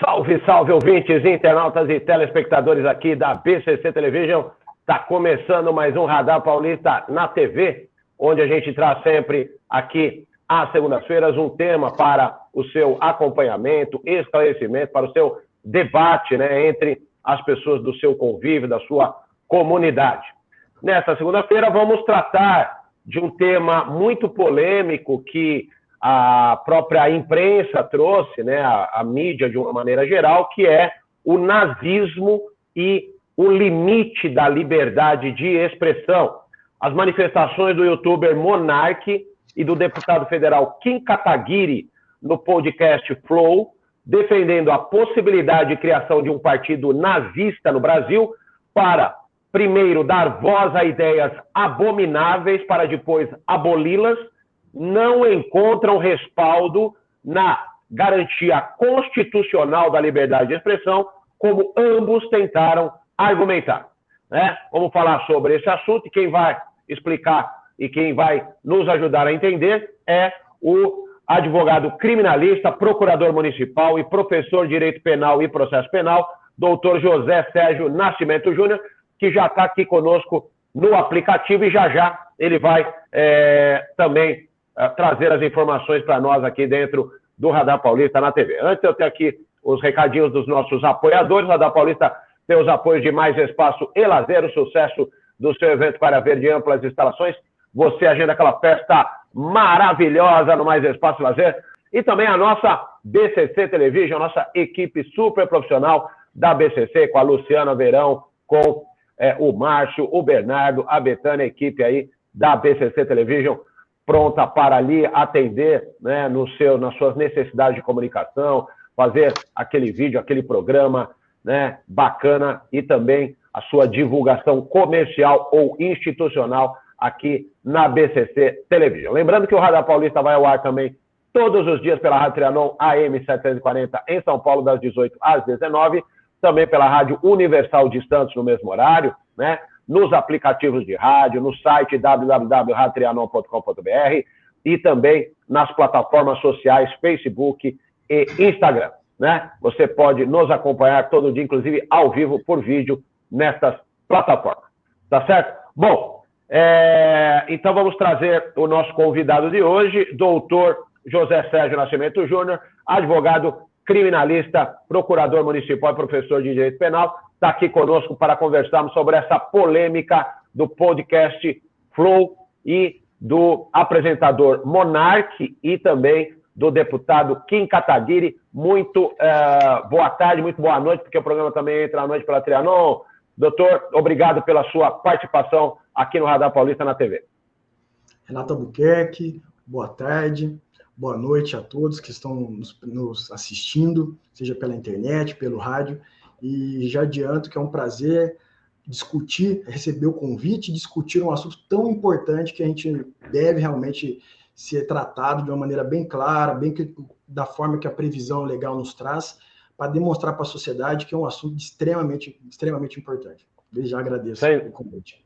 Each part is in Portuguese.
Salve, salve, ouvintes, internautas e telespectadores aqui da BCC Television. Está começando mais um Radar Paulista na TV, onde a gente traz sempre aqui às segundas-feiras um tema para o seu acompanhamento, esclarecimento, para o seu debate, né, entre as pessoas do seu convívio, da sua comunidade. Nesta segunda-feira vamos tratar de um tema muito polêmico que a própria imprensa trouxe, né, a mídia de uma maneira geral, que é o nazismo e o limite da liberdade de expressão. As manifestações do youtuber Monark e do deputado federal Kim Kataguiri no podcast Flow, defendendo a possibilidade de criação de um partido nazista no Brasil para, primeiro, dar voz a ideias abomináveis para depois aboli-las, não encontram respaldo na garantia constitucional da liberdade de expressão, como ambos tentaram argumentar, né? Vamos falar sobre esse assunto e quem vai explicar e quem vai nos ajudar a entender é o advogado criminalista, procurador municipal e professor de Direito Penal e Processo Penal, doutor José Sérgio Nascimento Júnior, que já está aqui conosco no aplicativo e já ele vai também trazer as informações para nós aqui dentro do Radar Paulista na TV. Antes eu tenho aqui os recadinhos dos nossos apoiadores. O Radar Paulista tem os apoios de Mais Espaço e Lazer, o sucesso do seu evento para Verde e amplas instalações. Você agenda aquela festa maravilhosa no Mais Espaço e Lazer. E também a nossa BCC Television, a nossa equipe super profissional da BCC, com a Luciana Verão, com o Márcio, o Bernardo, a Betânia, a equipe aí da BCC Television, pronta para ali atender, né, nas suas necessidades de comunicação, fazer aquele vídeo, aquele programa, né, bacana e também a sua divulgação comercial ou institucional aqui na BCC Television. Lembrando que o Radar Paulista vai ao ar também todos os dias pela Rádio Trianon AM 740 em São Paulo, das 18 às 19, também pela Rádio Universal de Santos no mesmo horário, né? Nos aplicativos de rádio, no site www.radiotrianon.com.br e também nas plataformas sociais Facebook e Instagram, né? Você pode nos acompanhar todo dia, inclusive ao vivo por vídeo nestas plataformas, tá certo? Bom, então vamos trazer o nosso convidado de hoje, doutor José Sérgio Nascimento Júnior, advogado criminalista, procurador municipal e professor de Direito Penal, está aqui conosco para conversarmos sobre essa polêmica do podcast Flow e do apresentador Monark e também do deputado Kim Kataguiri. Muito boa tarde, muito boa noite, porque o programa também entra à noite pela Trianon. Doutor, obrigado pela sua participação aqui no Radar Paulista na TV. Renato Albuquerque, boa tarde. Boa noite a todos que estão nos assistindo, seja pela internet, pelo rádio, e já adianto que é um prazer receber o convite, discutir um assunto tão importante que a gente deve realmente ser tratado de uma maneira bem clara, da forma que a previsão legal nos traz, para demonstrar para a sociedade que é um assunto extremamente importante. Desde já agradeço o convite.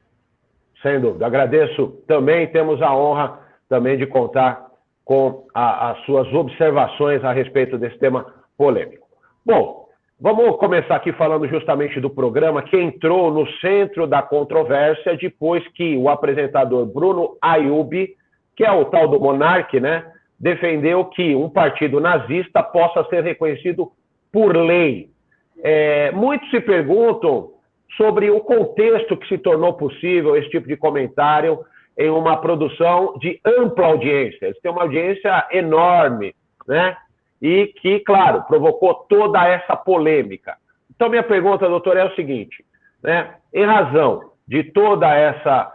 Sem dúvida, agradeço também, temos a honra também de contar com as suas observações a respeito desse tema polêmico. Bom, vamos começar aqui falando justamente do programa que entrou no centro da controvérsia depois que o apresentador Bruno Ayub, que é o tal do Monark, né, defendeu que um partido nazista possa ser reconhecido por lei. Muitos se perguntam sobre o contexto que se tornou possível esse tipo de comentário em uma produção de ampla audiência. Eles têm uma audiência enorme, né? E que, claro, provocou toda essa polêmica. Então, minha pergunta, doutor, é o seguinte, né? Em razão de toda essa...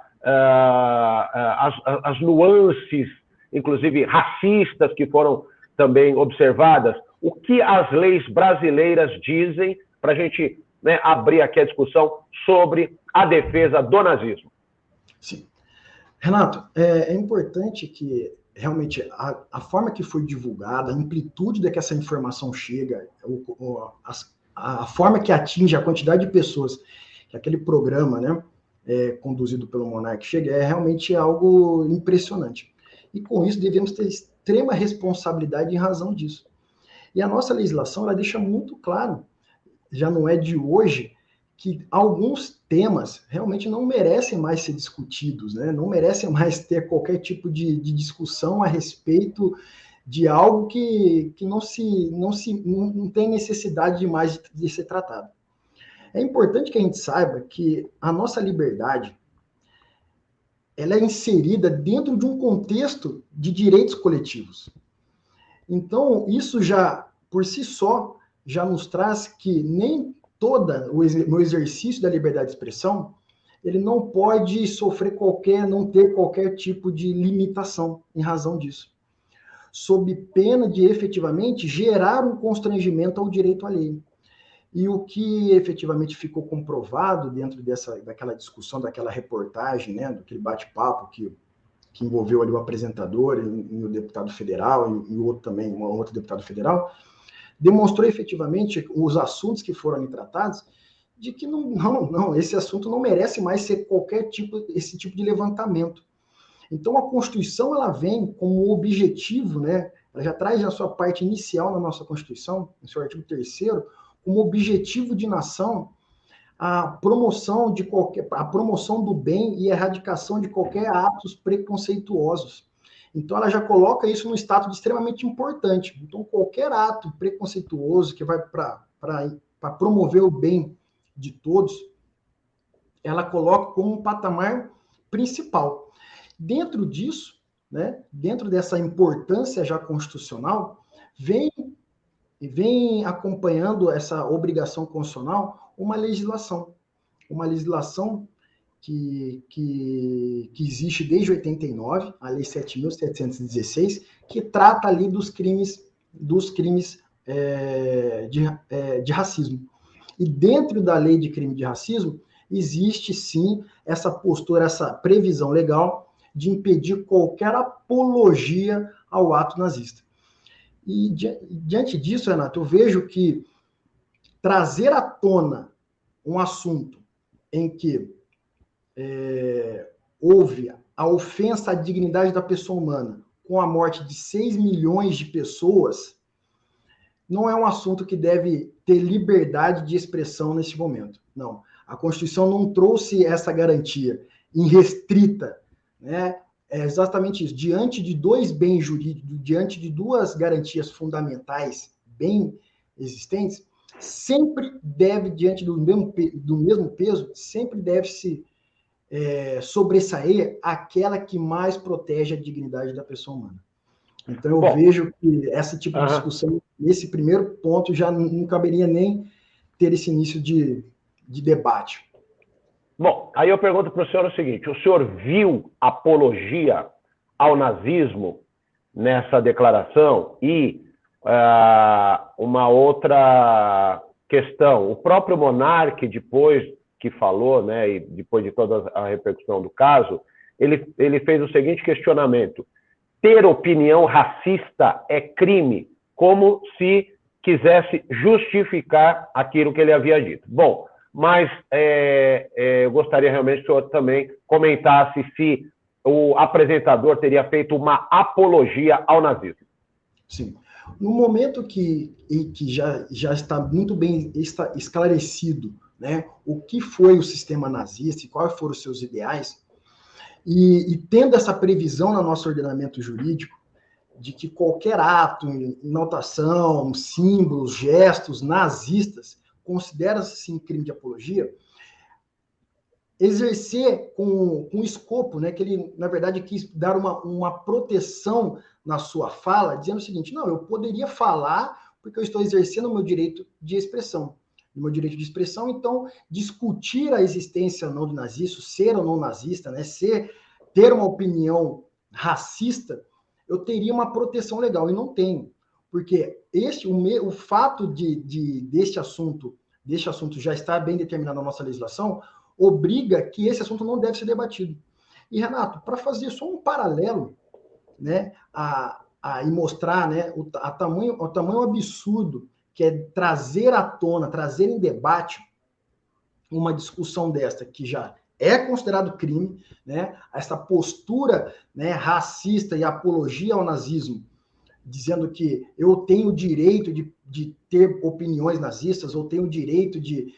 as nuances, inclusive racistas, que foram também observadas, o que as leis brasileiras dizem para a gente, né, abrir aqui a discussão sobre a defesa do nazismo? Sim. Renato, é importante que realmente a forma que foi divulgada, a amplitude de que essa informação chega, a forma que atinge a quantidade de pessoas que aquele programa, né, conduzido pelo Monark chega, é realmente algo impressionante. E com isso devemos ter extrema responsabilidade em razão disso. E a nossa legislação, ela deixa muito claro, já não é de hoje, que alguns temas realmente não merecem mais ser discutidos, né? Não merecem mais ter qualquer tipo de discussão a respeito de algo que não tem necessidade de mais de ser tratado. É importante que a gente saiba que a nossa liberdade, ela é inserida dentro de um contexto de direitos coletivos. Então, isso já, por si só, já nos traz que nem no exercício da liberdade de expressão, ele não pode não ter qualquer tipo de limitação em razão disso, sob pena de efetivamente gerar um constrangimento ao direito alheio. E o que efetivamente ficou comprovado dentro daquela discussão, daquela reportagem, né, daquele bate-papo que envolveu ali o apresentador e o deputado federal e o outro também, um outro deputado federal, demonstrou efetivamente os assuntos que foram ali tratados, de que esse assunto não merece mais ser esse tipo de levantamento. Então, a Constituição, ela vem como objetivo, né, ela já traz a sua parte inicial na nossa Constituição, no seu artigo 3º, como objetivo de nação a promoção do bem e erradicação de qualquer atos preconceituosos. Então, ela já coloca isso no status de extremamente importante. Então, qualquer ato preconceituoso que vai para promover o bem de todos, ela coloca como um patamar principal. Dentro disso, né, dentro dessa importância já constitucional, vem acompanhando essa obrigação constitucional uma legislação que existe desde 89, a Lei 7.716, que trata ali dos crimes de racismo. E dentro da lei de crime de racismo, existe sim essa postura, essa previsão legal de impedir qualquer apologia ao ato nazista. E diante disso, Renato, eu vejo que trazer à tona um assunto em que houve a ofensa à dignidade da pessoa humana com a morte de 6 milhões de pessoas, não é um assunto que deve ter liberdade de expressão nesse momento. Não. A Constituição não trouxe essa garantia irrestrita, né? É exatamente isso. Diante de dois bens jurídicos, diante de duas garantias fundamentais bem existentes, sempre deve, diante do mesmo peso, sempre deve-se sobressair aquela que mais protege a dignidade da pessoa humana. Então, eu vejo que esse tipo de discussão, nesse primeiro ponto, já não caberia nem ter esse início de debate. Bom, aí eu pergunto para o senhor o seguinte: o senhor viu apologia ao nazismo nessa declaração? E uma outra questão, o próprio Monark, depois que falou, né, e depois de toda a repercussão do caso, ele fez o seguinte questionamento: ter opinião racista é crime, como se quisesse justificar aquilo que ele havia dito. Bom, mas eu gostaria realmente que o senhor também comentasse se o apresentador teria feito uma apologia ao nazismo. Sim. No momento que já está muito bem esclarecido, né, o que foi o sistema nazista e quais foram os seus ideais, e tendo essa previsão no nosso ordenamento jurídico de que qualquer ato, inotação, símbolos, gestos nazistas considera-se sim crime de apologia, exercer com escopo, né, que ele, na verdade, quis dar uma proteção na sua fala, dizendo o seguinte: não, eu poderia falar porque eu estou exercendo o meu direito de expressão. O meu direito de expressão, então, discutir a existência ou não do nazismo, ser ou não nazista, né, ter uma opinião racista, eu teria uma proteção legal, e não tenho. Porque o fato deste assunto já estar bem determinado na nossa legislação, obriga que esse assunto não deve ser debatido. E, Renato, para fazer só um paralelo, né, e mostrar, né, o tamanho absurdo que é trazer à tona, trazer em debate uma discussão desta, que já é considerado crime, né, essa postura, né, racista e apologia ao nazismo dizendo que eu tenho o direito de ter opiniões nazistas, ou tenho o direito de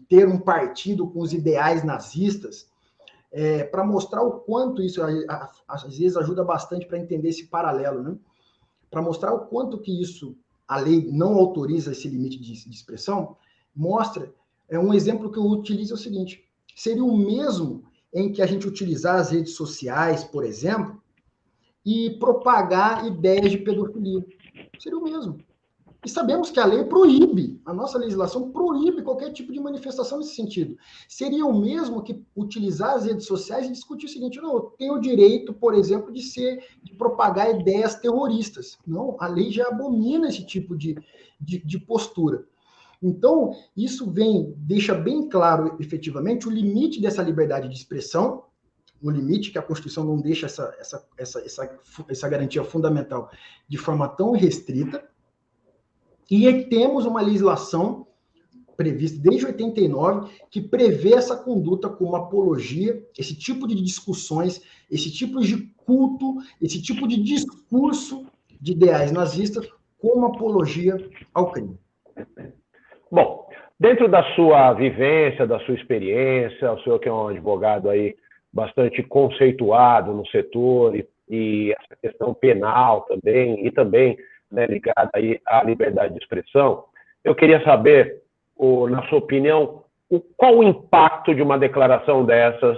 ter um partido com os ideais nazistas, para mostrar o quanto isso, às vezes, ajuda bastante para entender esse paralelo, né? Para mostrar o quanto que isso, a lei não autoriza esse limite de expressão, mostra, um exemplo que eu utilizo é o seguinte: seria o mesmo em que a gente utilizar as redes sociais, por exemplo, e propagar ideias de pedofilia. Seria o mesmo. E sabemos que a lei proíbe, a nossa legislação proíbe qualquer tipo de manifestação nesse sentido. Seria o mesmo que utilizar as redes sociais e discutir o seguinte: não, eu tenho o direito, por exemplo, de propagar ideias terroristas. Não, a lei já abomina esse tipo de postura. Então, isso deixa bem claro, efetivamente, o limite dessa liberdade de expressão, o limite que a Constituição não deixa essa garantia fundamental de forma tão restrita. E temos uma legislação prevista desde 89 que prevê essa conduta como apologia, esse tipo de discussões, esse tipo de culto, esse tipo de discurso de ideais nazistas como apologia ao crime. Bom, dentro da sua vivência, da sua experiência, o senhor que é um advogado aí bastante conceituado no setor e essa questão penal também, e também, né, ligada aí à liberdade de expressão, eu queria saber, na sua opinião, qual o impacto de uma declaração dessas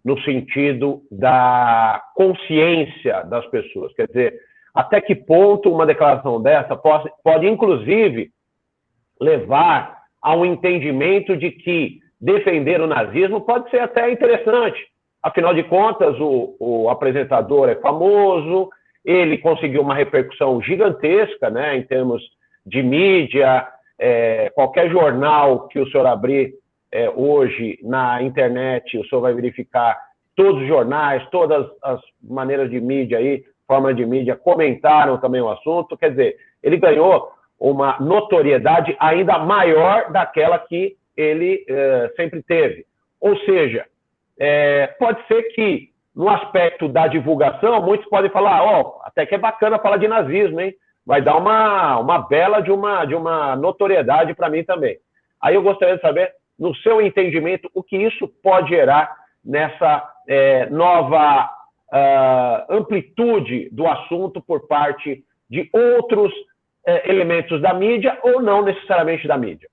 no sentido da consciência das pessoas? Quer dizer, até que ponto uma declaração dessa pode inclusive, levar a um entendimento de que defender o nazismo pode ser até interessante. Afinal de contas, o apresentador é famoso, ele conseguiu uma repercussão gigantesca, né, em termos de mídia. Qualquer jornal que o senhor abrir hoje na internet, o senhor vai verificar todos os jornais, todas as maneiras de mídia aí, formas de mídia, comentaram também o assunto. Quer dizer, ele ganhou uma notoriedade ainda maior daquela que ele sempre teve. Ou seja, pode ser que, no aspecto da divulgação, muitos podem falar, até que é bacana falar de nazismo, hein? Vai dar uma bela de uma notoriedade para mim também. Aí eu gostaria de saber, no seu entendimento, o que isso pode gerar nessa nova amplitude do assunto por parte de outros elementos da mídia ou não necessariamente da mídia.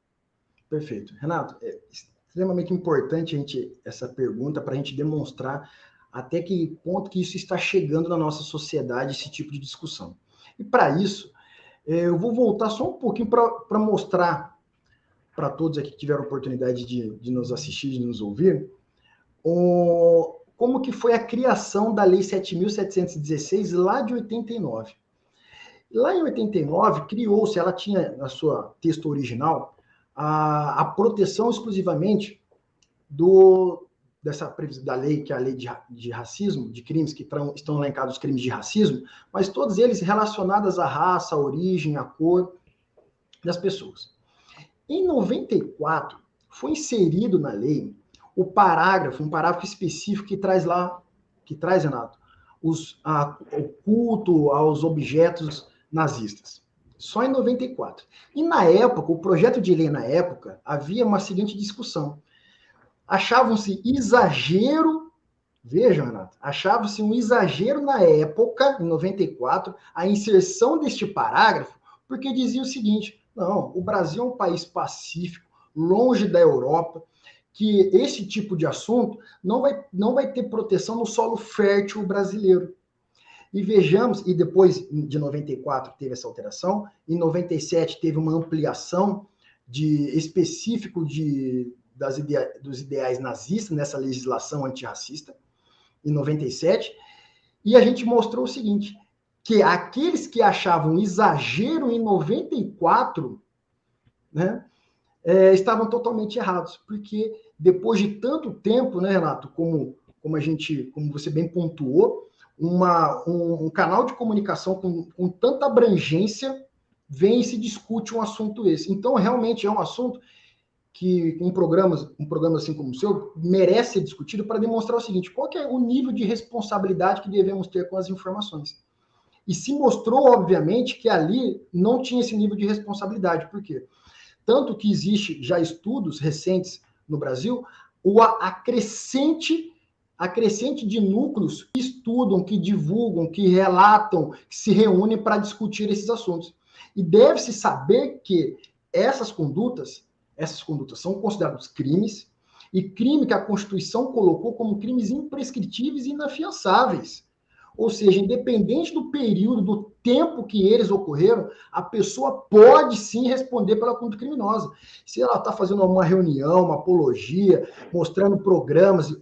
Perfeito. Renato, é extremamente importante essa pergunta para a gente demonstrar até que ponto que isso está chegando na nossa sociedade, esse tipo de discussão. E para isso, eu vou voltar só um pouquinho para mostrar para todos aqui que tiveram a oportunidade de nos assistir, de nos ouvir, como que foi a criação da Lei 7.716 lá de 89. Lá em 89, criou-se, ela tinha na sua texto original, a proteção exclusivamente da lei, que é a lei de racismo, de crimes que estão elencados os crimes de racismo, mas todos eles relacionados à raça, à origem, à cor das pessoas. Em 94, foi inserido na lei um parágrafo específico que traz, Renato, o culto aos objetos nazistas. Só em 94. E na época, o projeto de lei na época, havia uma seguinte discussão. Achavam-se exagero, vejam, Renato, achava-se um exagero na época, em 94, a inserção deste parágrafo, porque dizia o seguinte: não, o Brasil é um país pacífico, longe da Europa, que esse tipo de assunto não vai ter proteção no solo fértil brasileiro. E vejamos, e depois de 94 teve essa alteração, em 97 teve uma ampliação específico dos ideais nazistas nessa legislação antirracista, em 97, e a gente mostrou o seguinte, que aqueles que achavam exagero em 94, né, estavam totalmente errados, porque depois de tanto tempo, né, Renato, como você bem pontuou, um canal de comunicação com tanta abrangência vem e se discute um assunto esse. Então, realmente é um assunto que um programa assim como o seu merece ser discutido para demonstrar o seguinte: qual que é o nível de responsabilidade que devemos ter com as informações. E se mostrou, obviamente, que ali não tinha esse nível de responsabilidade. Por quê? Tanto que existe já estudos recentes no Brasil, a crescente de núcleos que estudam, que divulgam, que relatam, que se reúnem para discutir esses assuntos. E deve-se saber que essas condutas são consideradas crimes, e crime que a Constituição colocou como crimes imprescritíveis e inafiançáveis. Ou seja, independente do período, do tempo que eles ocorreram, a pessoa pode sim responder pela conduta criminosa. Se ela está fazendo uma reunião, uma apologia, mostrando programas,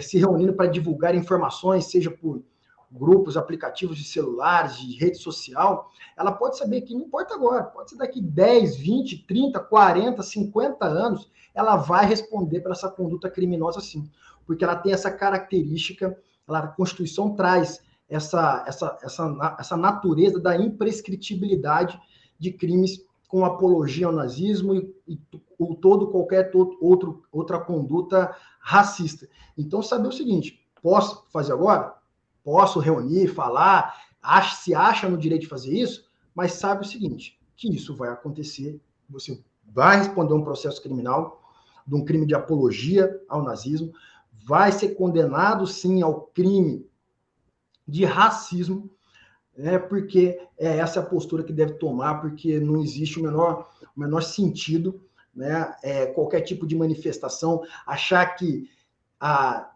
se reunindo para divulgar informações, seja por grupos, aplicativos de celulares, de rede social, ela pode saber que não importa agora, pode ser daqui 10, 20, 30, 40, 50 anos, ela vai responder pela essa conduta criminosa sim, porque ela tem essa característica, a Constituição traz essa natureza da imprescritibilidade de crimes com apologia ao nazismo e qualquer outra conduta racista. Então, saber o seguinte, posso fazer agora? Posso reunir, falar, se acha no direito de fazer isso, mas sabe o seguinte, que isso vai acontecer, você vai responder um processo criminal, de um crime de apologia ao nazismo, vai ser condenado, sim, ao crime de racismo, porque essa é a postura que deve tomar, porque não existe o menor sentido, né, qualquer tipo de manifestação, achar que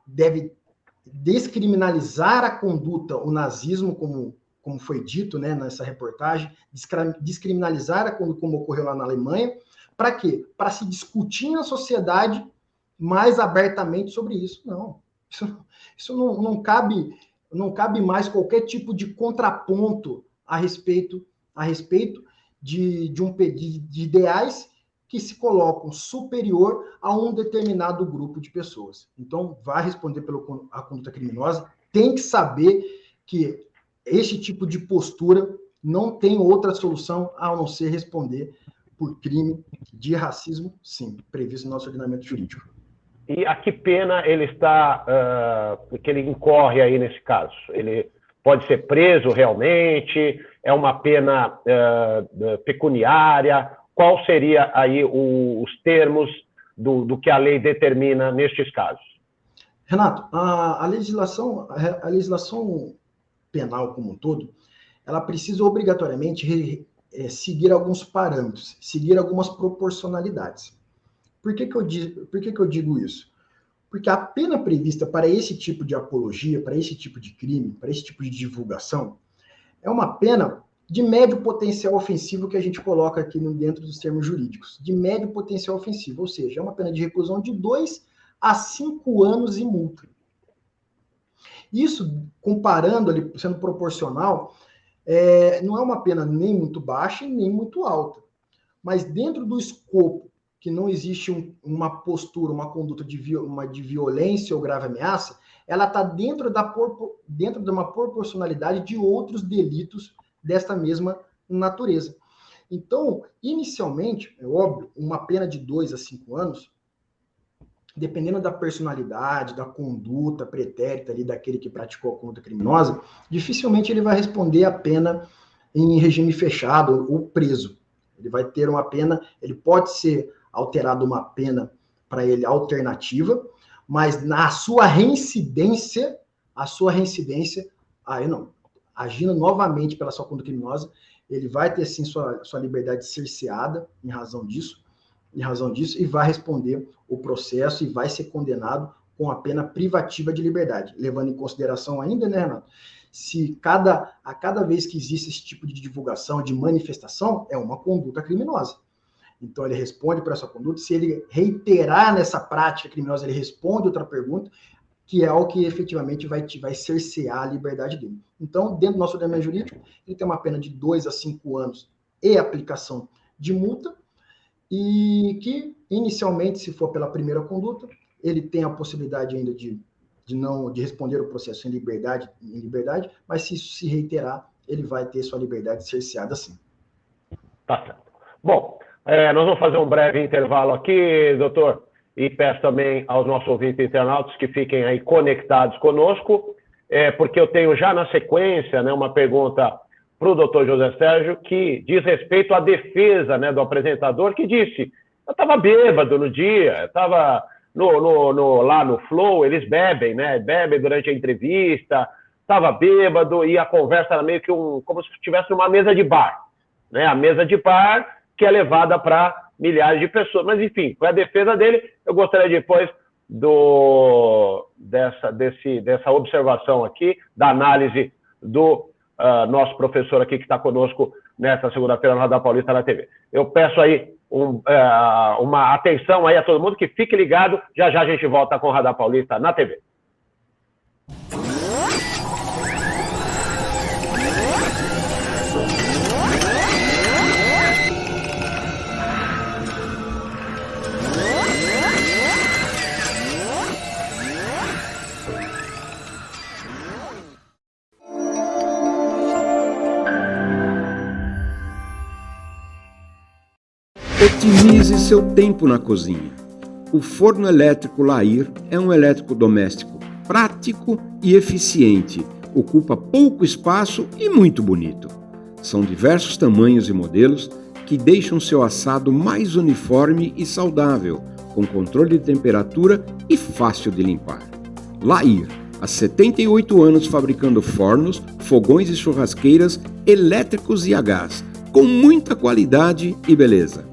deve descriminalizar a conduta, o nazismo, como foi dito, né, nessa reportagem, descriminalizar a conduta como ocorreu lá na Alemanha, para quê? Para se discutir na sociedade mais abertamente sobre isso. Não, isso não cabe mais qualquer tipo de contraponto a respeito de ideais que se colocam superior a um determinado grupo de pessoas. Então, vai responder pela conduta criminosa, tem que saber que este tipo de postura não tem outra solução a não ser responder por crime de racismo, sim, previsto no nosso ordenamento jurídico. E a que pena ele está, que ele incorre aí nesse caso? Ele pode ser preso realmente? É uma pena pecuniária? Qual seria aí os termos do que a lei determina nestes casos? Renato, a legislação penal como um todo, ela precisa obrigatoriamente seguir alguns parâmetros, seguir algumas proporcionalidades. Por que eu digo isso? Porque a pena prevista para esse tipo de apologia, para esse tipo de crime, para esse tipo de divulgação, é uma pena de médio potencial ofensivo que a gente coloca aqui dentro dos termos jurídicos, de médio potencial ofensivo, ou seja, é uma pena de reclusão de 2 a 5 anos e multa. Isso, comparando ali, sendo proporcional, não é uma pena nem muito baixa e nem muito alta. Mas dentro do escopo que não existe uma postura, uma conduta de violência ou grave ameaça, ela está dentro de uma proporcionalidade de outros delitos desta mesma natureza. Então, inicialmente, é óbvio, uma pena de 2 a 5 anos, dependendo da personalidade, da conduta pretérita ali daquele que praticou a conduta criminosa, dificilmente ele vai responder a pena em regime fechado ou preso. Ele vai ter uma pena, ele pode ser alterado uma pena para ele alternativa, mas na sua reincidência, aí não, agindo novamente pela sua conduta criminosa, ele vai ter sim sua liberdade cerceada em razão disso, e vai responder o processo e vai ser condenado com a pena privativa de liberdade, levando em consideração ainda, né, Renato, se a cada vez que existe esse tipo de divulgação, de manifestação, é uma conduta criminosa. Então, ele responde por essa conduta. Se ele reiterar nessa prática criminosa, ele responde outra pergunta, que é o que efetivamente vai cercear a liberdade dele. Então, dentro do nosso ordenamento jurídico, ele tem uma pena de 2 a 5 anos e aplicação de multa, e que, inicialmente, se for pela primeira conduta, ele tem a possibilidade ainda de responder o processo em liberdade, mas se isso se reiterar, ele vai ter sua liberdade cerceada sim. Tá certo. Bom, nós vamos fazer um breve intervalo aqui, doutor, e peço também aos nossos ouvintes internautas que fiquem aí conectados conosco, porque eu tenho já na sequência, né, uma pergunta para o doutor José Sérgio, que diz respeito à defesa, né, do apresentador, que disse: eu estava bêbado no dia, eu estava lá no Flow, eles bebem, né? Bebem durante a entrevista, estava bêbado e a conversa era meio que como se estivesse numa mesa de bar, né? A mesa de bar que é levada para milhares de pessoas. Mas, enfim, foi a defesa dele. Eu gostaria depois dessa observação aqui, da análise do nosso professor aqui que está conosco nesta segunda-feira no Radar Paulista na TV. Eu peço aí uma atenção aí a todo mundo, que fique ligado. Já já a gente volta com o Radar Paulista na TV. Otimize seu tempo na cozinha. O forno elétrico Lair é um eletrodoméstico prático e eficiente, ocupa pouco espaço e muito bonito. São diversos tamanhos e modelos que deixam seu assado mais uniforme e saudável, com controle de temperatura e fácil de limpar. Lair, há 78 anos fabricando fornos, fogões e churrasqueiras elétricos e a gás, com muita qualidade e beleza.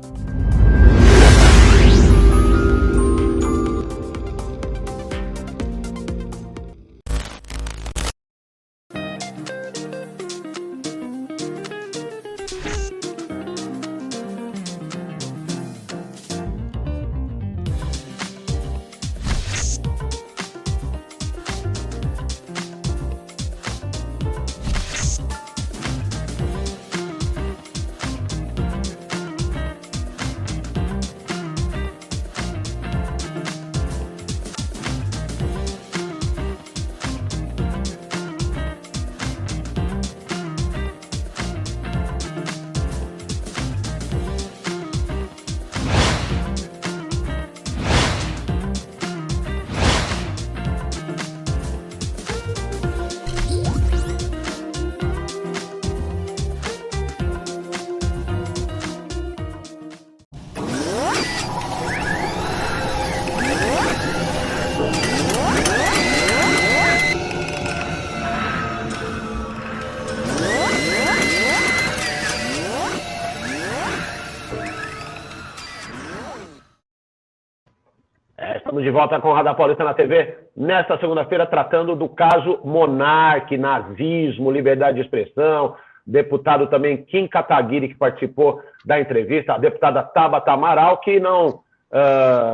Estamos de volta com o Radar Paulista na TV, nesta segunda-feira, tratando do caso Monark, nazismo, liberdade de expressão. Deputado também Kim Kataguiri, que participou da entrevista, a deputada Tabata Amaral, que não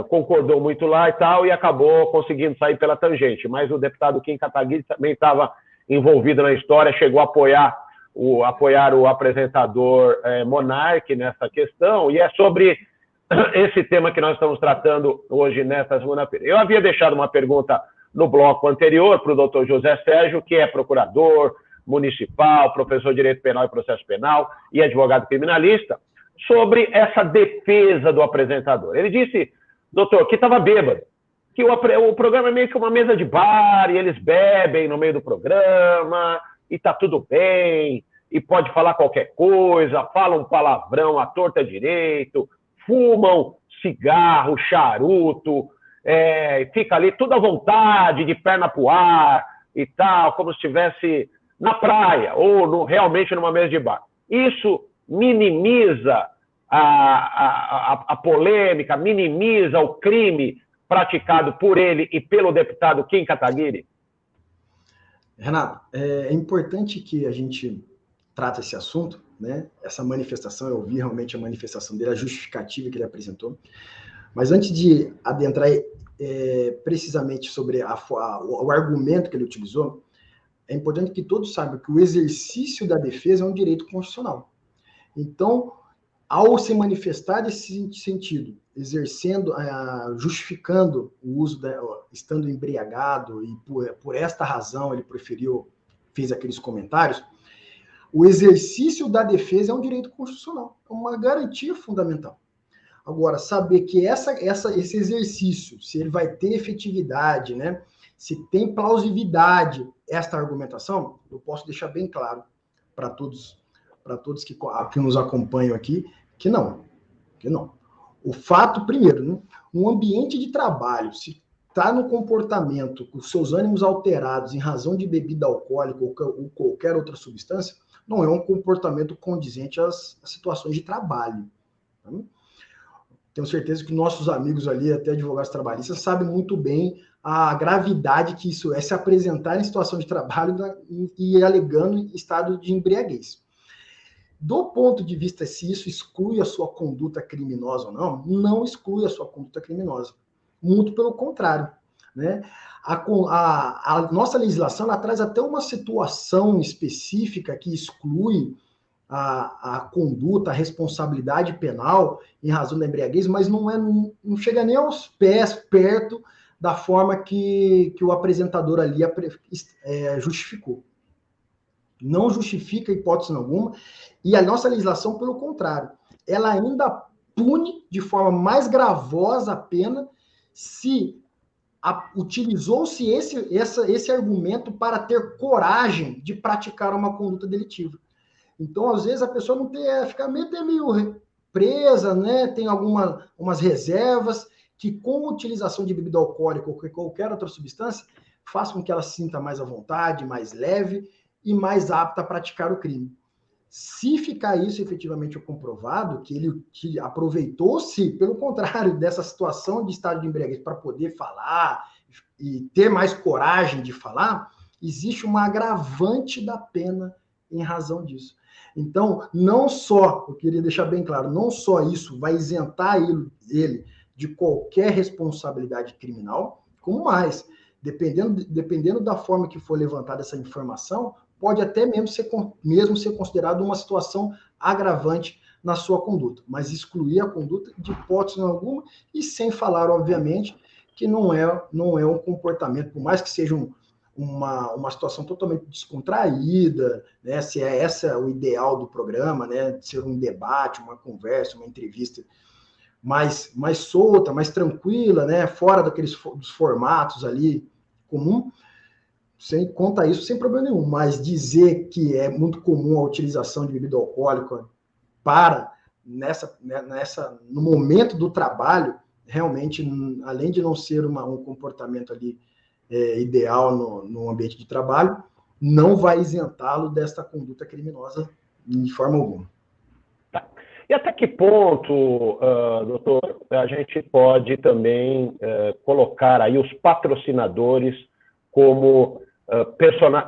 concordou muito lá e tal, e acabou conseguindo sair pela tangente. Mas o deputado Kim Kataguiri também estava envolvido na história, chegou a apoiar o apresentador Monark nessa questão, e é sobre esse tema que nós estamos tratando hoje, nesta segunda-feira. Eu havia deixado uma pergunta no bloco anterior para o doutor José Sérgio, que é procurador municipal, professor de Direito Penal e Processo Penal e advogado criminalista, sobre essa defesa do apresentador. Ele disse, doutor, que estava bêbado, que o programa é meio que uma mesa de bar e eles bebem no meio do programa e está tudo bem, e pode falar qualquer coisa, falam palavrão à torta direito, fumam cigarro, charuto, fica ali tudo à vontade, de perna pro ar e tal, como se estivesse na praia ou realmente numa mesa de bar. Isso minimiza a polêmica, minimiza o crime praticado por ele e pelo deputado Kim Kataguiri? Renato, é importante que a gente trate esse assunto, né? Essa manifestação, eu vi realmente a manifestação dele, a justificativa que ele apresentou. Mas antes de adentrar precisamente sobre o argumento que ele utilizou, é importante que todos saibam que o exercício da defesa é um direito constitucional. Então, ao se manifestar nesse sentido, exercendo, justificando o uso, estando embriagado, e por esta razão ele fez aqueles comentários, o exercício da defesa é um direito constitucional, é uma garantia fundamental. Agora, saber que esse exercício, se ele vai ter efetividade, né, se tem plausibilidade esta argumentação, eu posso deixar bem claro para todos para todos que nos acompanham aqui, que não. O fato, primeiro, né, um ambiente de trabalho, se está no comportamento, com seus ânimos alterados em razão de bebida alcoólica ou qualquer outra substância, não é um comportamento condizente às situações de trabalho. Tá? Tenho certeza que nossos amigos ali, até advogados trabalhistas, sabem muito bem a gravidade que isso é se apresentar em situação de trabalho e alegando estado de embriaguez. Do ponto de vista se isso exclui a sua conduta criminosa ou não, não exclui a sua conduta criminosa. Muito pelo contrário. Né? A nossa legislação ela traz até uma situação específica que exclui a conduta, a responsabilidade penal em razão da embriaguez, mas não chega nem aos pés, perto da forma que o apresentador ali justificou. Não justifica hipótese alguma, e a nossa legislação, pelo contrário, ela ainda pune de forma mais gravosa a pena se utilizou-se esse argumento para ter coragem de praticar uma conduta delitiva. Então, às vezes, a pessoa não fica meio presa, né? Tem umas reservas que, com a utilização de bebida alcoólica ou qualquer outra substância, faz com que ela se sinta mais à vontade, mais leve e mais apta a praticar o crime. Se ficar isso efetivamente comprovado, que ele aproveitou-se, pelo contrário, dessa situação de estado de embriaguez para poder falar e ter mais coragem de falar, existe uma agravante da pena em razão disso. Então, eu queria deixar bem claro, não só isso vai isentar ele de qualquer responsabilidade criminal, como mais, dependendo da forma que for levantada essa informação, pode até mesmo ser considerado uma situação agravante na sua conduta, mas excluir a conduta de hipótese alguma e sem falar, obviamente, que não é um comportamento, por mais que seja uma situação totalmente descontraída, né, se é essa o ideal do programa, né, de ser um debate, uma conversa, uma entrevista mais solta, mais tranquila, né, fora dos formatos ali comum, conta isso sem problema nenhum, mas dizer que é muito comum a utilização de bebida alcoólica no momento do trabalho, realmente, além de não ser um comportamento ali ideal no ambiente de trabalho, não vai isentá-lo desta conduta criminosa de forma alguma. E até que ponto, doutor, a gente pode também colocar aí os patrocinadores como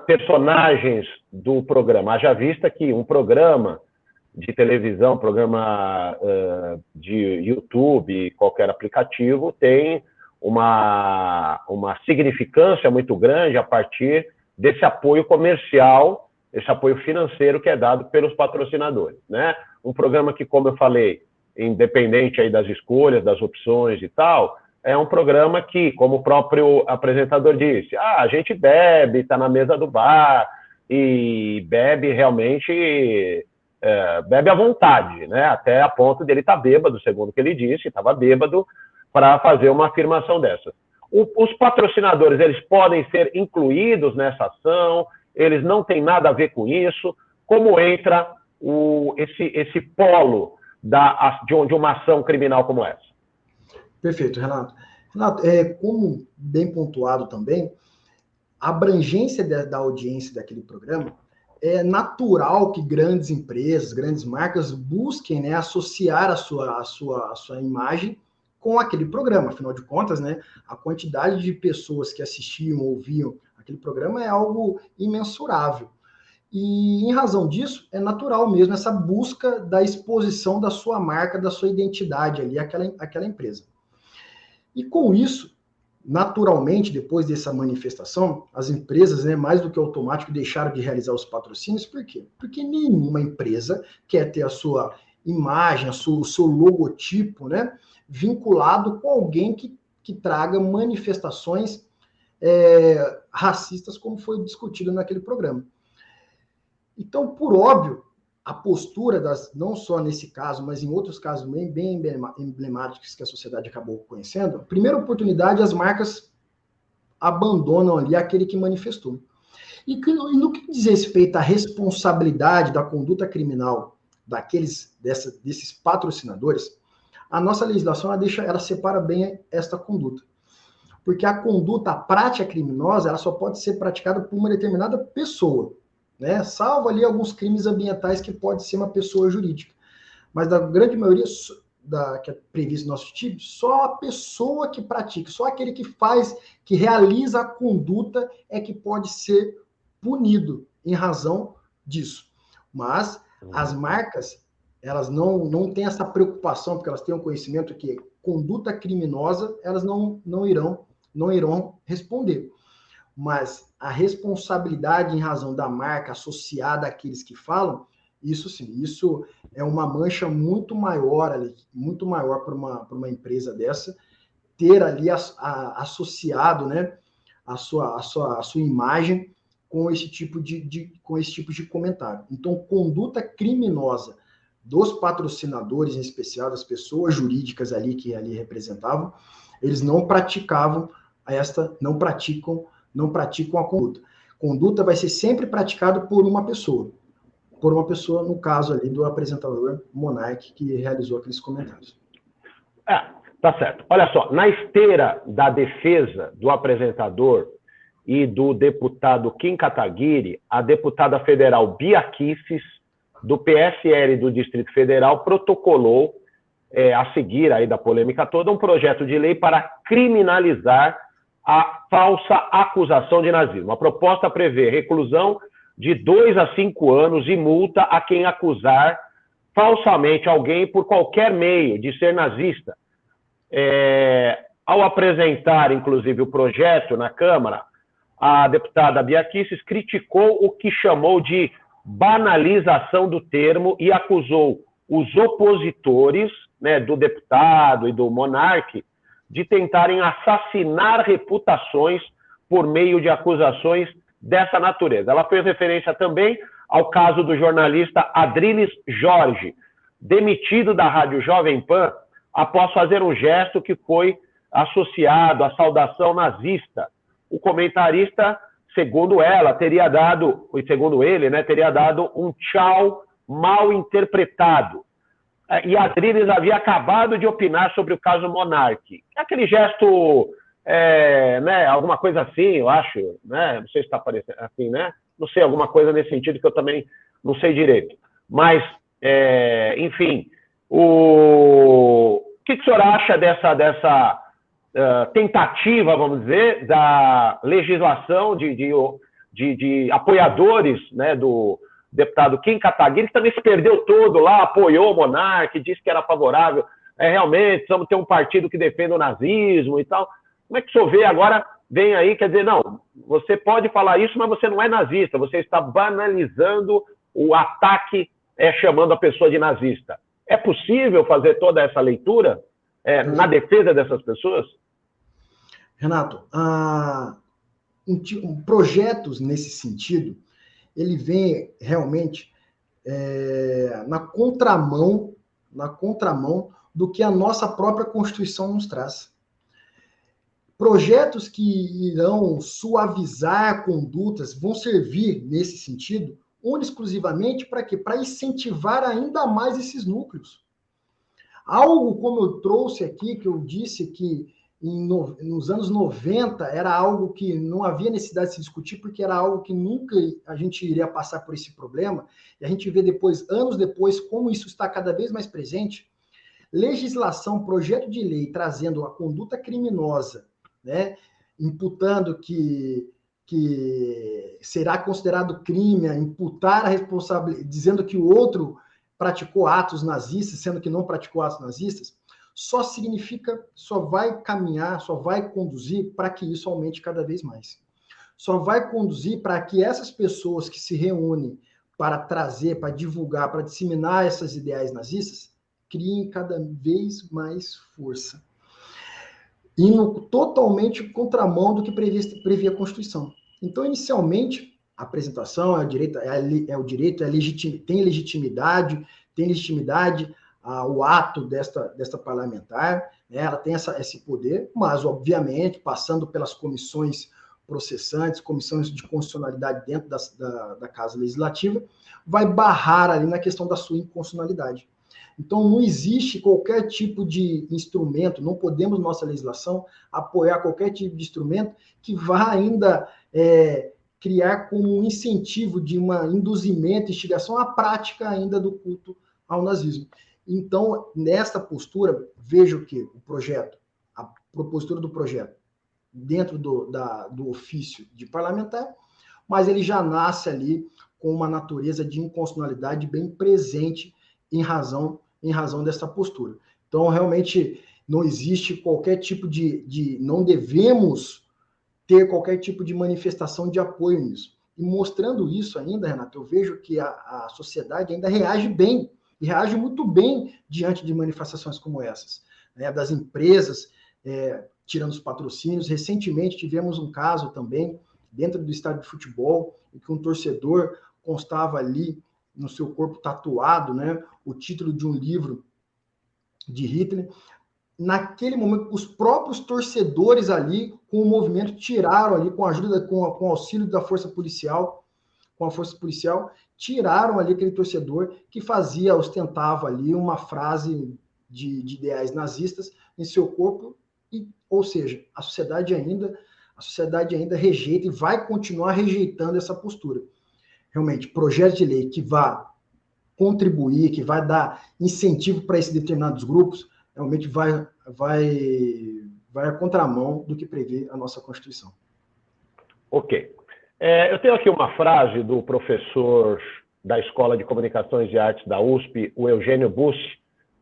personagens do programa? Haja vista que um programa de televisão, programa de YouTube, qualquer aplicativo, tem uma significância muito grande a partir desse apoio comercial, esse apoio financeiro que é dado pelos patrocinadores, né? Um programa que, como eu falei, independente aí das escolhas, das opções e tal, é um programa que, como o próprio apresentador disse, a gente bebe, está na mesa do bar e bebe realmente, bebe à vontade, né? Até a ponto dele estar bêbado, segundo o que ele disse, estava bêbado para fazer uma afirmação dessa. Os patrocinadores, eles podem ser incluídos nessa ação, eles não têm nada a ver com isso. Como entra esse polo de uma ação criminal como essa? Perfeito, Renato. Renato, como bem pontuado também, a abrangência da audiência daquele programa é natural que grandes empresas, grandes marcas busquem, né, associar a sua imagem com aquele programa. Afinal de contas, né, a quantidade de pessoas que assistiam, ouviam aquele programa é algo imensurável. E, em razão disso, é natural mesmo essa busca da exposição da sua marca, da sua identidade ali, aquela empresa. E com isso, naturalmente, depois dessa manifestação, as empresas, né, mais do que automático, deixaram de realizar os patrocínios. Por quê? Porque nenhuma empresa quer ter a sua imagem, o seu logotipo, né, vinculado com alguém que traga manifestações racistas, como foi discutido naquele programa. Então, por óbvio, a postura não só nesse caso, mas em outros casos bem emblemáticos que a sociedade acabou conhecendo, a primeira oportunidade, as marcas abandonam ali aquele que manifestou. E no que diz respeito à responsabilidade da conduta criminal desses patrocinadores, a nossa legislação ela separa bem esta conduta. Porque a conduta, a prática criminosa, ela só pode ser praticada por uma determinada pessoa, né? Salvo ali alguns crimes ambientais que pode ser uma pessoa jurídica. Mas da grande maioria que é previsto no nosso tipo, só a pessoa que pratica, só aquele que faz, que realiza a conduta é que pode ser punido em razão disso. Mas as marcas, elas não têm essa preocupação, porque elas têm um conhecimento que conduta criminosa, elas não irão responder. Mas a responsabilidade em razão da marca associada àqueles que falam, isso sim, isso é uma mancha muito maior ali, muito maior para uma empresa dessa, ter ali associado, né, a sua imagem com esse tipo de comentário. Então, conduta criminosa dos patrocinadores, em especial das pessoas jurídicas ali que ali representavam, eles não praticam a conduta. Conduta vai ser sempre praticada por uma pessoa, no caso ali do apresentador Monark, que realizou aqueles comentários. Tá certo. Olha só, na esteira da defesa do apresentador e do deputado Kim Kataguiri, a deputada federal Bia Kicis, do PSL do Distrito Federal, protocolou, a seguir aí da polêmica toda, um projeto de lei para criminalizar a falsa acusação de nazismo. A proposta prevê reclusão de 2 a 5 anos e multa a quem acusar falsamente alguém por qualquer meio de ser nazista. Ao apresentar, inclusive, o projeto na Câmara, a deputada Bia Kicis criticou o que chamou de banalização do termo e acusou os opositores, né, do deputado e do Monark de tentarem assassinar reputações por meio de acusações dessa natureza. Ela fez referência também ao caso do jornalista Adriles Jorge, demitido da Rádio Jovem Pan após fazer um gesto que foi associado à saudação nazista. O comentarista, segundo ele, né, teria dado um tchau mal interpretado. E Adriles havia acabado de opinar sobre o caso Monark. Aquele gesto, né, alguma coisa assim, eu acho, né? Não sei se está parecendo assim, né? Não sei, alguma coisa nesse sentido que eu também não sei direito. Mas, enfim, o que o senhor acha dessa tentativa, vamos dizer, da legislação de apoiadores, né, do deputado Kim Kataguiri, que também se perdeu todo lá, apoiou o Monark, disse que era favorável, realmente, precisamos ter um partido que defenda o nazismo e tal. Como é que o senhor vê agora, vem aí, quer dizer, não, você pode falar isso, mas você não é nazista, você está banalizando o ataque, chamando a pessoa de nazista. É possível fazer toda essa leitura na defesa dessas pessoas? Renato, projetos nesse sentido, ele vem realmente na contramão do que a nossa própria Constituição nos traz. Projetos que irão suavizar condutas vão servir nesse sentido, exclusivamente para quê? Para incentivar ainda mais esses núcleos. Algo como eu trouxe aqui, que eu disse que nos anos 90 era algo que não havia necessidade de se discutir, porque era algo que nunca a gente iria passar por esse problema, e a gente vê depois, anos depois, como isso está cada vez mais presente. Legislação, projeto de lei trazendo a conduta criminosa, né, imputando que será considerado crime, imputar a responsabilidade, dizendo que o outro praticou atos nazistas, sendo que não praticou atos nazistas, só vai caminhar, só vai conduzir para que isso aumente cada vez mais. Só vai conduzir para que essas pessoas que se reúnem para trazer, para divulgar, para disseminar essas ideias nazistas, criem cada vez mais força. Indo totalmente contramão do que previa a Constituição. Então, inicialmente, a apresentação tem legitimidade o ato desta parlamentar, né, ela tem esse poder, mas, obviamente, passando pelas comissões processantes, comissões de constitucionalidade dentro da Casa Legislativa, vai barrar ali na questão da sua inconstitucionalidade. Então, não existe qualquer tipo de instrumento, não podemos, nossa legislação, apoiar qualquer tipo de instrumento que vá ainda criar como um incentivo de uma induzimento, instigação à prática ainda do culto ao nazismo. Então, nesta postura, vejo que o projeto, a propositura do projeto, dentro do ofício de parlamentar, mas ele já nasce ali com uma natureza de inconstitucionalidade bem presente em razão dessa postura. Então, realmente, não existe qualquer tipo não devemos ter qualquer tipo de manifestação de apoio nisso. E mostrando isso ainda, Renato, eu vejo que a sociedade ainda reage bem, e reage muito bem diante de manifestações como essas, né, das empresas tirando os patrocínios. Recentemente tivemos um caso também, dentro do estádio de futebol, em que um torcedor constava ali no seu corpo tatuado, né, o título de um livro de Hitler. Naquele momento, os próprios torcedores ali, com o movimento, tiraram ali, com a ajuda, com o auxílio da força policial, tiraram ali aquele torcedor que ostentava ali uma frase de ideais nazistas em seu corpo, ou seja, a sociedade ainda rejeita e vai continuar rejeitando essa postura. Realmente, projeto de lei que vá contribuir, que vai dar incentivo para esses determinados grupos, realmente vai à contramão do que prevê a nossa Constituição. Ok. Eu tenho aqui uma frase do professor da Escola de Comunicações e Artes da USP, o Eugênio Bussi,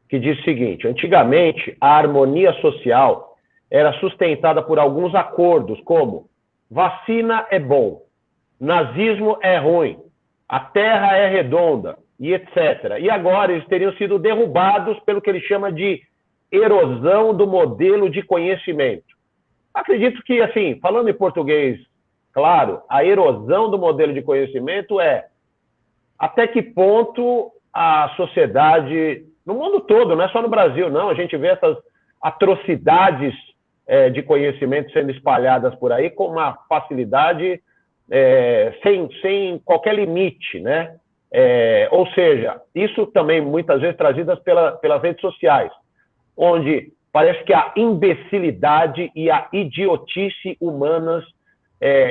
que diz o seguinte: antigamente, a harmonia social era sustentada por alguns acordos, como vacina é bom, nazismo é ruim, a terra é redonda, e etc. E agora eles teriam sido derrubados pelo que ele chama de erosão do modelo de conhecimento. Acredito que, assim, falando em português, claro, a erosão do modelo de conhecimento é até que ponto a sociedade, no mundo todo, não é só no Brasil, não, a gente vê essas atrocidades de conhecimento sendo espalhadas por aí com uma facilidade sem qualquer limite, né? Ou seja, isso também muitas vezes trazidas pelas redes sociais, onde parece que a imbecilidade e a idiotice humanas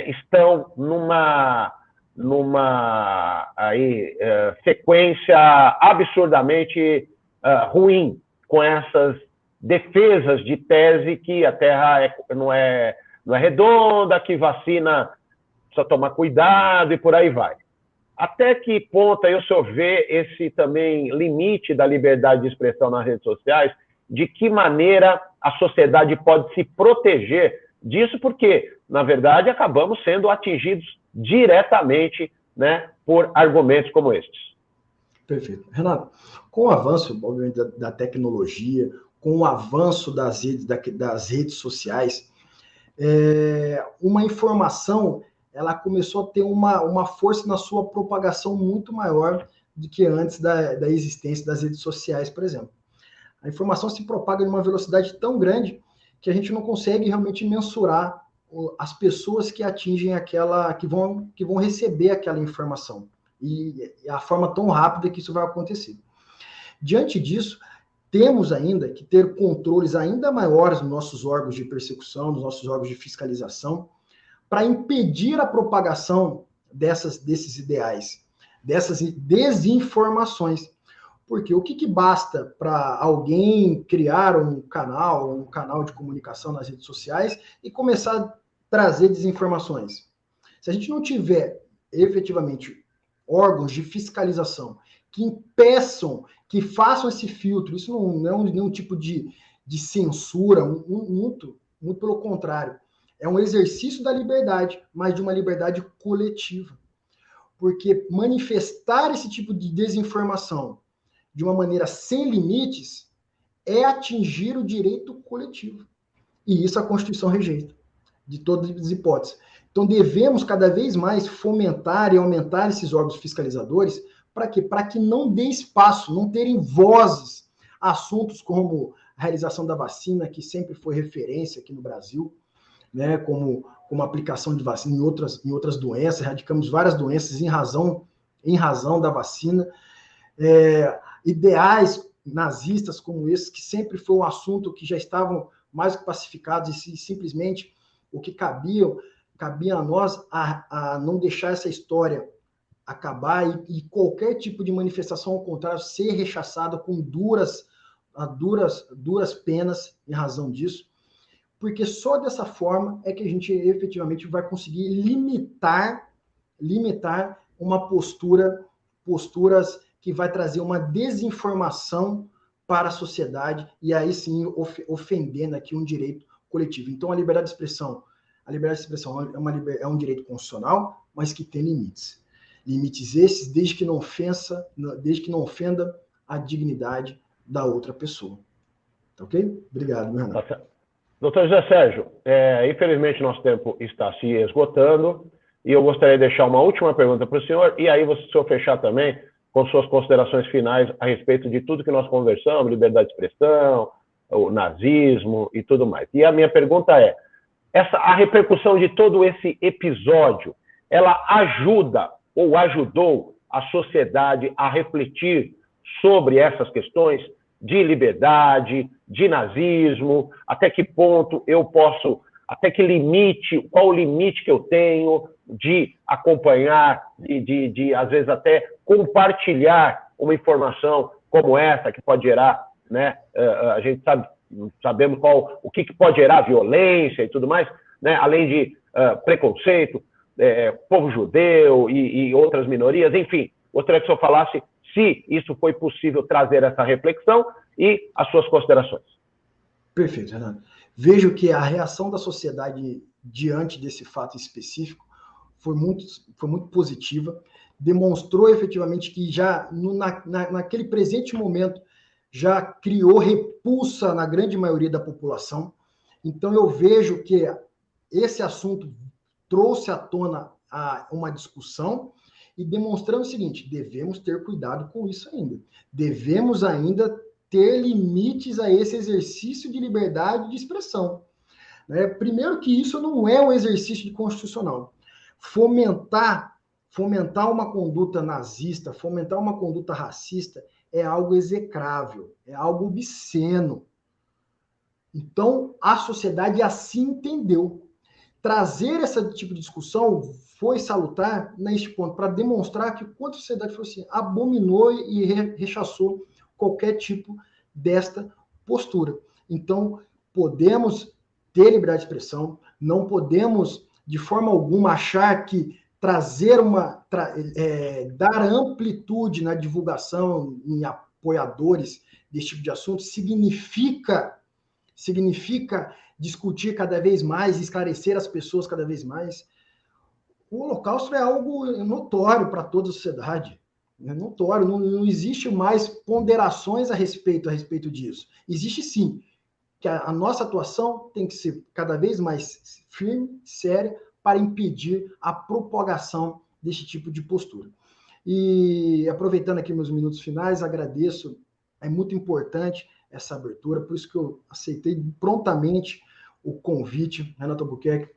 estão numa sequência absurdamente ruim, com essas defesas de tese que a Terra não é redonda, que vacina precisa tomar cuidado e por aí vai. Até que ponto aí o senhor vê esse também limite da liberdade de expressão nas redes sociais? De que maneira a sociedade pode se proteger disso? Porque, na verdade, acabamos sendo atingidos diretamente, né, por argumentos como estes. Perfeito. Renato, com o avanço, obviamente, da tecnologia, com o avanço das redes sociais, uma informação ela começou a ter uma força na sua propagação muito maior do que antes da existência das redes sociais, por exemplo. A informação se propaga em uma velocidade tão grande que a gente não consegue realmente mensurar as pessoas que atingem que vão receber aquela informação e a forma tão rápida que isso vai acontecer. Diante disso, temos ainda que ter controles ainda maiores nos nossos órgãos de persecução, nos nossos órgãos de fiscalização, para impedir a propagação desses ideais, dessas desinformações. Porque o que basta para alguém criar um canal de comunicação nas redes sociais e começar a trazer desinformações? Se a gente não tiver efetivamente órgãos de fiscalização que impeçam, que façam esse filtro, isso não é nenhum tipo de censura, muito pelo contrário. É um exercício da liberdade, mas de uma liberdade coletiva. Porque manifestar esse tipo de desinformação de uma maneira sem limites é atingir o direito coletivo. E isso a Constituição rejeita, de todas as hipóteses. Então devemos cada vez mais fomentar e aumentar esses órgãos fiscalizadores. Para quê? Para que não dê espaço, não terem vozes a assuntos como a realização da vacina, que sempre foi referência aqui no Brasil, né, como aplicação de vacina em outras doenças, erradicamos várias doenças em razão da vacina. Ideais nazistas como esses, que sempre foi um assunto que já estavam mais que pacificados, e simplesmente o que cabia a nós a não deixar essa história acabar e qualquer tipo de manifestação ao contrário ser rechaçada com duras penas em razão disso, porque só dessa forma é que a gente efetivamente vai conseguir limitar uma posturas que vai trazer uma desinformação para a sociedade e aí sim ofendendo aqui um direito coletivo. Então a liberdade de expressão é um direito constitucional, mas que tem limites. Limites esses desde que não ofenda a dignidade da outra pessoa. Tá ok? Obrigado, meu irmão. Doutor José Sérgio, infelizmente nosso tempo está se esgotando e eu gostaria de deixar uma última pergunta para o senhor e aí o senhor fechar também com suas considerações finais a respeito de tudo que nós conversamos, liberdade de expressão, o nazismo e tudo mais. E a minha pergunta é, a repercussão de todo esse episódio, ela ajuda ou ajudou a sociedade a refletir sobre essas questões de liberdade, de nazismo, até que ponto eu posso, até que limite, qual o limite que eu tenho de acompanhar, de às vezes até compartilhar uma informação como essa que pode gerar, né? A gente sabemos o que pode gerar violência e tudo mais, né? Além de preconceito, povo judeu e outras minorias, enfim. Gostaria que o senhor falasse se isso foi possível trazer essa reflexão e as suas considerações. Perfeito, Renato. Vejo que a reação da sociedade diante desse fato específico foi muito positiva, demonstrou efetivamente que já naquele presente momento já criou repulsa na grande maioria da população. Então eu vejo que esse assunto trouxe à tona uma discussão e demonstrando o seguinte, devemos ter cuidado com isso ainda. Devemos ainda ter limites a esse exercício de liberdade de expressão. Primeiro que isso não é um exercício de constitucional. Fomentar uma conduta nazista, fomentar uma conduta racista é algo execrável, é algo obsceno. Então, a sociedade assim entendeu. Trazer esse tipo de discussão foi salutar neste ponto, para demonstrar que quanto a sociedade falou assim, abominou e rechaçou qualquer tipo desta postura. Então, podemos ter liberdade de expressão, não podemos, de forma alguma, achar que dar amplitude na divulgação em apoiadores desse tipo de assunto significa discutir cada vez mais, esclarecer as pessoas cada vez mais. O Holocausto é algo notório para toda a sociedade. É notório, não existe mais ponderações a respeito disso. Existe sim, que a nossa atuação tem que ser cada vez mais firme, séria, para impedir a propagação desse tipo de postura. E aproveitando aqui meus minutos finais, agradeço, é muito importante essa abertura, por isso que eu aceitei prontamente o convite, Renato Albuquerque,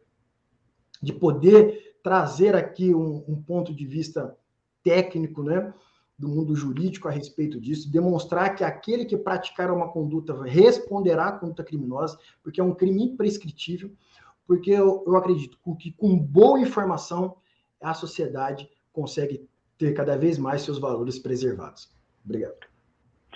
de poder trazer aqui um ponto de vista técnico, né, do mundo jurídico a respeito disso, demonstrar que aquele que praticar uma conduta responderá à conduta criminosa, porque é um crime imprescritível, porque eu acredito que com boa informação a sociedade consegue ter cada vez mais seus valores preservados. Obrigado.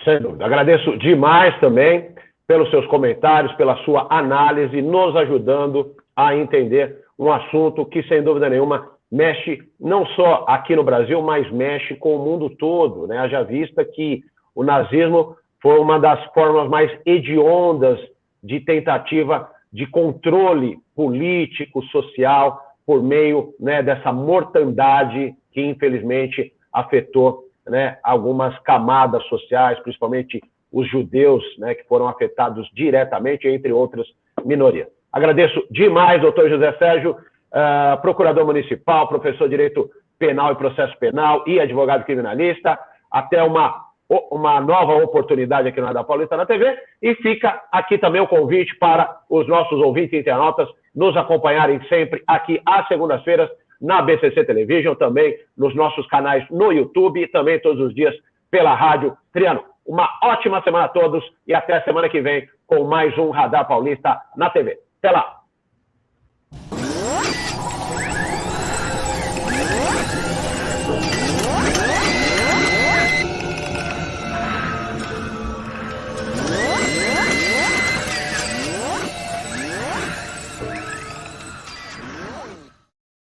Sem dúvida. Agradeço demais também pelos seus comentários, pela sua análise, nos ajudando a entender um assunto que, sem dúvida nenhuma, mexe não só aqui no Brasil, mas mexe com o mundo todo, né? Haja vista que o nazismo foi uma das formas mais hediondas de tentativa de controle político, social, por meio, né, dessa mortandade que, infelizmente, afetou, né, algumas camadas sociais, principalmente os judeus, né, que foram afetados diretamente, entre outras minorias. Agradeço demais, doutor José Sérgio, procurador municipal, professor de Direito Penal e Processo Penal e advogado criminalista. Até uma uma nova oportunidade aqui no Radar Paulista na TV, e fica aqui também o convite para os nossos ouvintes e internautas nos acompanharem sempre aqui às segundas-feiras na BCC Television, também nos nossos canais no YouTube e também todos os dias pela Rádio Triângulo. Uma ótima semana a todos e até a semana que vem com mais um Radar Paulista na TV. Até lá!